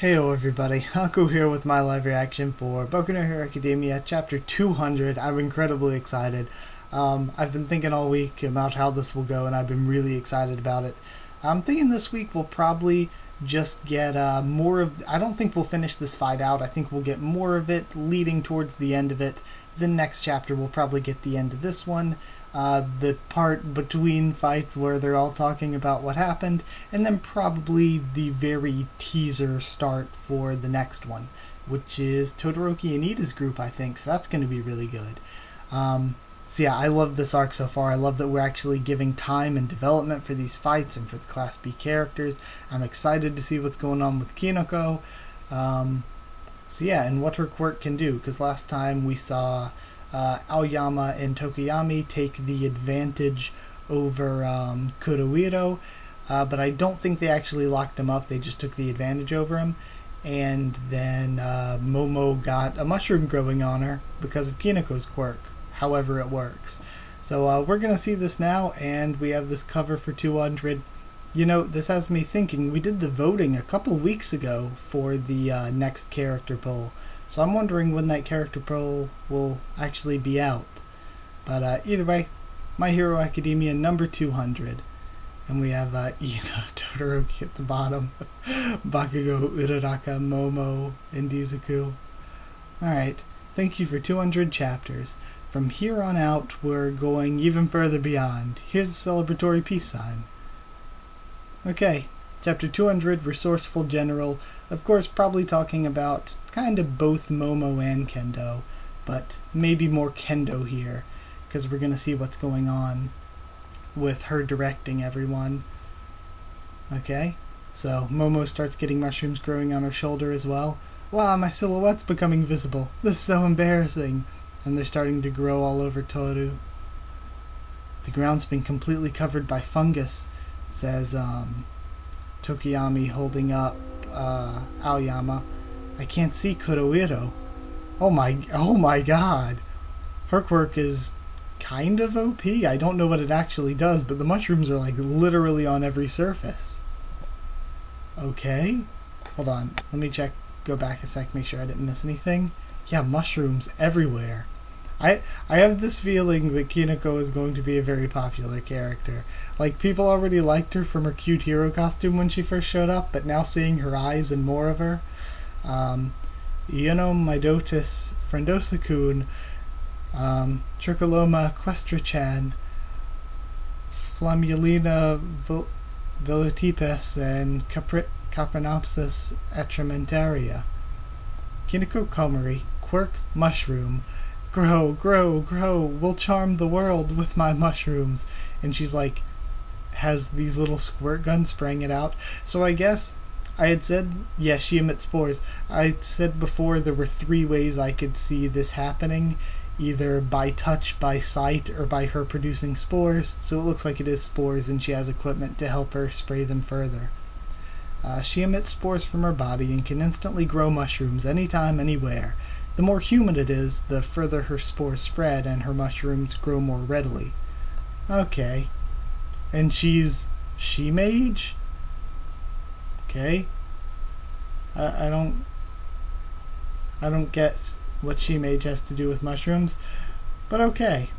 Heyo everybody, Haku here with my live reaction for Boku no Hero Academia Chapter 200. I'm incredibly excited. I've been thinking all week about how this will go and I've been really excited about it. I'm thinking this week we'll probably just get more of... I don't think we'll finish this fight out. I think we'll get more of it leading towards the end of it. The next chapter we'll probably get the end of this one. The part between fights where they're all talking about what happened, and then probably the very teaser start for the next one, which is Todoroki and Ida's group, I think, so that's going to be really good. So yeah, I love this arc so far. I love that we're actually giving time and development for these fights and for the Class B characters. I'm excited to see what's going on with Kinoko. So yeah, and what her quirk can do, because last time we saw Aoyama and Tokoyami take the advantage over Kurohiro, but I don't think they actually locked him up. They just took the advantage over him, and then Momo got a mushroom growing on her because of Kinoko's quirk, however it works. So we're going to see this now, and we have this cover for 200. You know, this has me thinking, we did the voting a couple weeks ago for the next character poll. So I'm wondering when that character poll will actually be out. But either way, My Hero Academia number 200. And we have Ida, Todoroki at the bottom, Bakugo, Uraraka, Momo, and Izuku. Alright, thank you for 200 chapters. From here on out, we're going even further beyond. Here's a celebratory peace sign. Okay, Chapter 200, Resourceful General. Of course, probably talking about kind of both Momo and Kendou, but maybe more Kendou here, because we're going to see what's going on with her directing everyone. Okay, so Momo starts getting mushrooms growing on her shoulder as well. Wow, my silhouette's becoming visible. This is so embarrassing. And they're starting to grow all over Toru. The ground's been completely covered by fungus, says Tokoyami, holding up Aoyama. I can't see Kurohiro. Oh my god. Her quirk is kind of OP. I don't know what it actually does, but the mushrooms are like literally on every surface. Okay. Hold on. Let me check. Go back a sec, make sure I didn't miss anything. Yeah, mushrooms everywhere. I have this feeling that Kinoko is going to be a very popular character. Like, people already liked her from her cute hero costume when she first showed up, but now seeing her eyes and more of her. Maidotis, Friendosa-kun, Tricoloma Questra-chan, Flamulina Velotipes, and Caprinopsis atramentaria. Kinoko Komori, quirk mushroom. Grow, grow, grow, we'll charm the world with my mushrooms. And she's like, has these little squirt guns spraying it out. So I guess I had said, yeah, she emits spores. I said before there were 3 ways I could see this happening. Either by touch, by sight, or by her producing spores. So it looks like it is spores and she has equipment to help her spray them further. She emits spores from her body and can instantly grow mushrooms anytime, anywhere. The more humid it is, the further her spores spread and her mushrooms grow more readily. Okay. And she's she-mage? Okay. I don't get what she-mage has to do with mushrooms, but okay.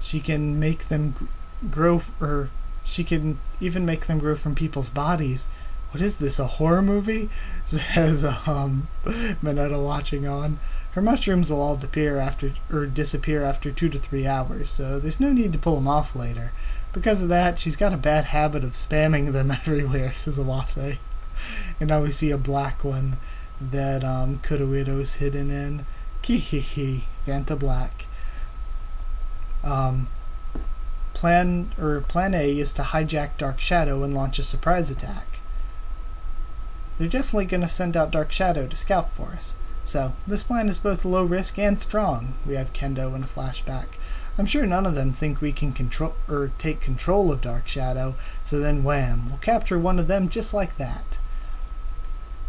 She can make them grow, or she can even make them grow from people's bodies. What is this, a horror movie? Says Mineta watching on. Her mushrooms will all disappear after 2 to 3 hours, so there's no need to pull them off later. Because of that, she's got a bad habit of spamming them everywhere, says Awase. And now we see a black one that Kurohiro's hidden in. Kihihi, Vanta Black. Plan A is to hijack Dark Shadow and launch a surprise attack. They're definitely going to send out Dark Shadow to scout for us. So, this plan is both low risk and strong. We have Kendou in a flashback. I'm sure none of them think we can take control of Dark Shadow, so then wham, we'll capture one of them just like that.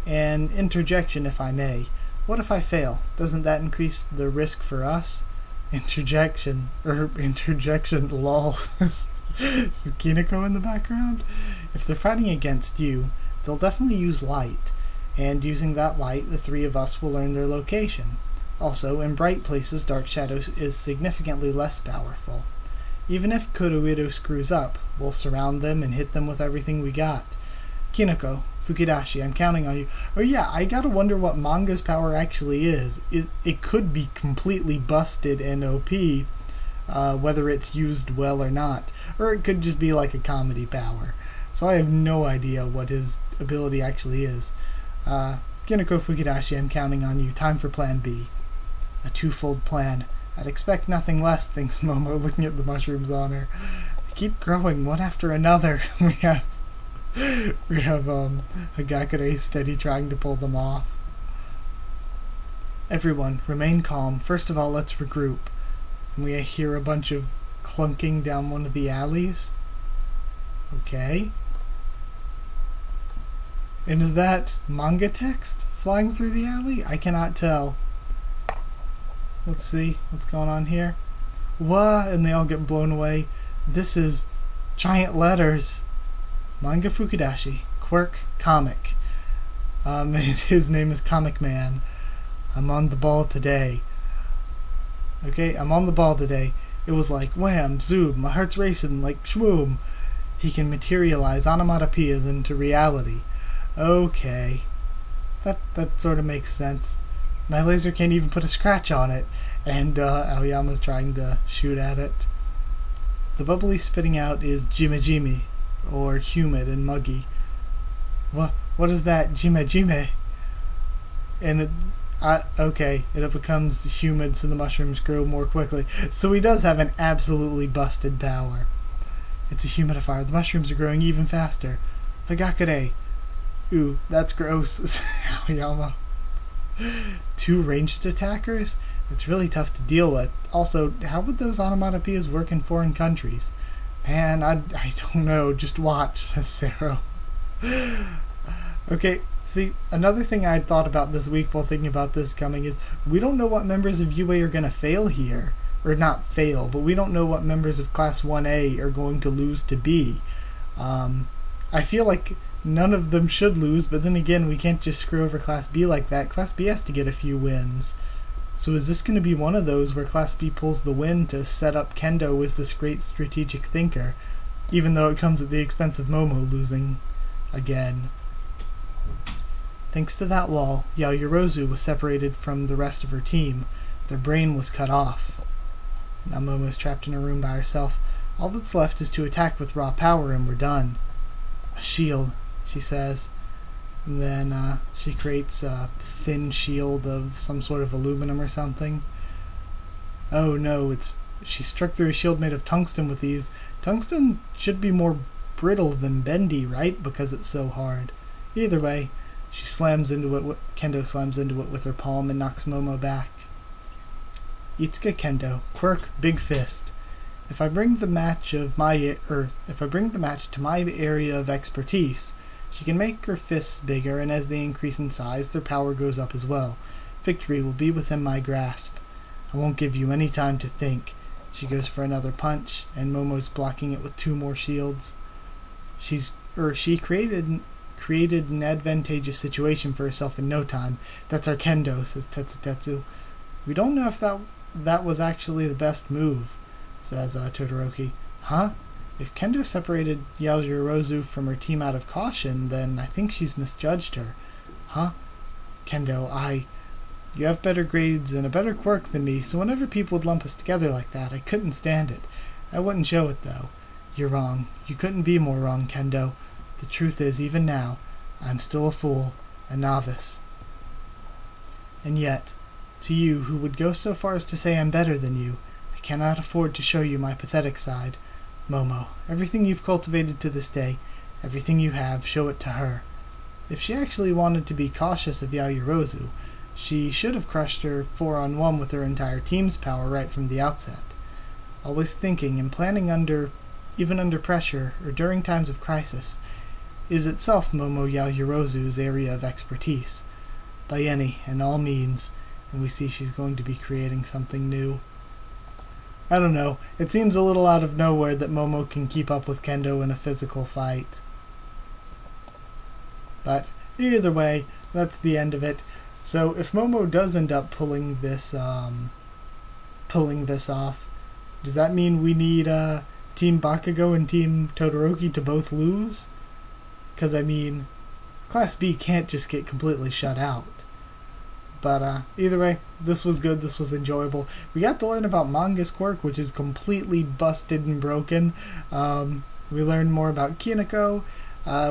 An interjection, if I may. What if I fail? Doesn't that increase the risk for us? Interjection, lol. Is Kinoko in the background? If they're fighting against you, they'll definitely use light. and using that light, the three of us will learn their location. Also, in bright places, Dark Shadow is significantly less powerful. Even if Kurohiro screws up, we'll surround them and hit them with everything we got. Kinoko, Fukidashi, I'm counting on you. Oh yeah, I gotta wonder what manga's power actually is. It could be completely busted and OP, whether it's used well or not. Or it could just be like a comedy power. So I have no idea what his ability actually is. Kinoko Fukidashi, I'm counting on you. Time for plan B. A twofold plan. I'd expect nothing less, thinks Momo, looking at the mushrooms on her. They keep growing one after another. we have Hagakure steady trying to pull them off. Everyone, remain calm. First of all, let's regroup. And we hear a bunch of clunking down one of the alleys. Okay. And is that manga text flying through the alley? I cannot tell. Let's see what's going on here. Wah! And they all get blown away. This is giant letters. Manga Fukidashi. Quirk comic. And his name is Comic Man. I'm on the ball today. Okay, I'm on the ball today. It was like wham, zoom, my heart's racing like shwoom. He can materialize onomatopoeias into reality. Okay. That sort of makes sense. My laser can't even put a scratch on it, and Aoyama's trying to shoot at it. The bubbly spitting out is jime, or humid and muggy. What is that, jime? And okay, it becomes humid so the mushrooms grow more quickly. So he does have an absolutely busted power. It's a humidifier. The mushrooms are growing even faster. Hagakure. Ooh, that's gross. Aoyama. 2 ranged attackers? That's really tough to deal with. Also, how would those onomatopoeias work in foreign countries? Man, I don't know. Just watch, says Sero. Okay, see, another thing I thought about this week while thinking about this coming is we don't know what members of UA are going to fail here. Or not fail, but we don't know what members of Class 1A are going to lose to B. I feel like none of them should lose, but then again, we can't just screw over Class B like that. Class B has to get a few wins. So is this going to be one of those where Class B pulls the win to set up Kendou as this great strategic thinker, even though it comes at the expense of Momo losing again? Thanks to that wall, Yaoyorozu was separated from the rest of her team. Their brain was cut off. Now Momo's trapped in a room by herself. All that's left is to attack with raw power and we're done. A shield, she says. And then she creates a thin shield of some sort of aluminum or something. Oh no, she struck through a shield made of tungsten with these. Tungsten should be more brittle than bendy, right? Because it's so hard. Either way, she slams into it. Kendou slams into it with her palm and knocks Momo back. Itsuka Kendou, quirk, big fist. If I bring the match to my area of expertise, she can make her fists bigger, and as they increase in size, their power goes up as well. Victory will be within my grasp. I won't give you any time to think. She goes for another punch, and Momo's blocking it with 2 more shields. She created an advantageous situation for herself in no time. That's our Kendou, says Tetsu. We don't know if that was actually the best move, says Todoroki. Huh? If Kendou separated Yaoyorozu from her team out of caution, then I think she's misjudged her. Huh? Kendou, you have better grades and a better quirk than me, so whenever people would lump us together like that, I couldn't stand it. I wouldn't show it, though. You're wrong. You couldn't be more wrong, Kendou. The truth is, even now, I'm still a fool, a novice. And yet, to you who would go so far as to say I'm better than you, I cannot afford to show you my pathetic side. Momo, everything you've cultivated to this day, everything you have, show it to her. If she actually wanted to be cautious of Yaoyorozu, she should have crushed her 4-on-1 with her entire team's power right from the outset. Always thinking and planning even under pressure or during times of crisis, is itself Momo Yaoyorozu's area of expertise. By any and all means, and we see she's going to be creating something new. I don't know, it seems a little out of nowhere that Momo can keep up with Kendou in a physical fight. But Either way, that's the end of it. So if Momo does end up pulling this off, does that mean we need Team Bakugo and Team Todoroki to both lose? Because, I mean, Class B can't just get completely shut out. But either way, this was good. This was enjoyable. We got to learn about Manga's quirk, which is completely busted and broken. We learned more about Kineko.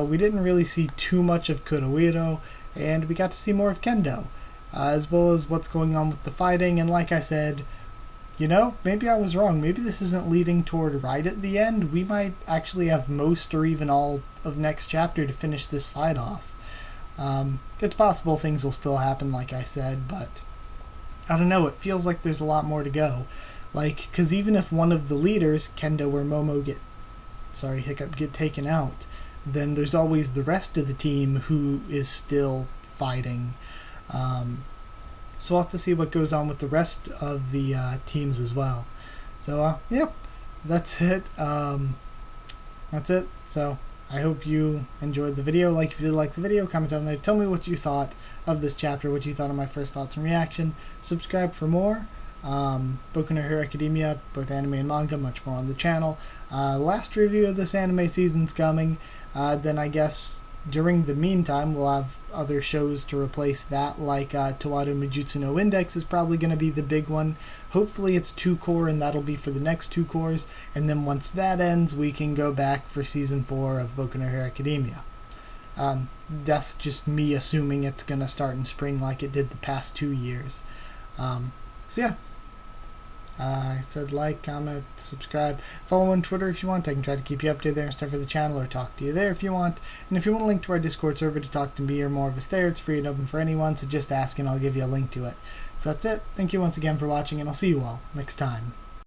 We didn't really see too much of Kurohiro. And we got to see more of Kendou, as well as what's going on with the fighting. And like I said, you know, maybe I was wrong. Maybe this isn't leading toward right at the end. We might actually have most or even all of next chapter to finish this fight off. It's possible things will still happen, like I said, but I don't know. It feels like there's a lot more to go. Like, because even if one of the leaders, Kendou or Momo, get taken out, then there's always the rest of the team who is still fighting. So we'll have to see what goes on with the rest of the teams as well. So, yep, that's it. So I hope you enjoyed the video. Like if you did like the video, comment down there. Tell me what you thought of this chapter, what you thought of my first thoughts and reaction. Subscribe for more. Boku no Hero Academia, both anime and manga, much more on the channel. Last review of this anime season's coming. Then I guess during the meantime, we'll have other shows to replace that, like Towaru Mijutsu no Index is probably going to be the big one. Hopefully it's 2 core, and that'll be for the next 2 cores. And then once that ends, we can go back for Season 4 of Boku no Hero Academia. That's just me assuming it's going to start in spring like it did the past 2 years. So yeah. I said like, comment, subscribe, follow on Twitter if you want. I can try to keep you updated there and stuff for the channel, or talk to you there if you want. And if you want a link to our Discord server to talk to me or more of us there, it's free and open for anyone, so just ask and I'll give you a link to it. So that's it. Thank you once again for watching, and I'll see you all next time.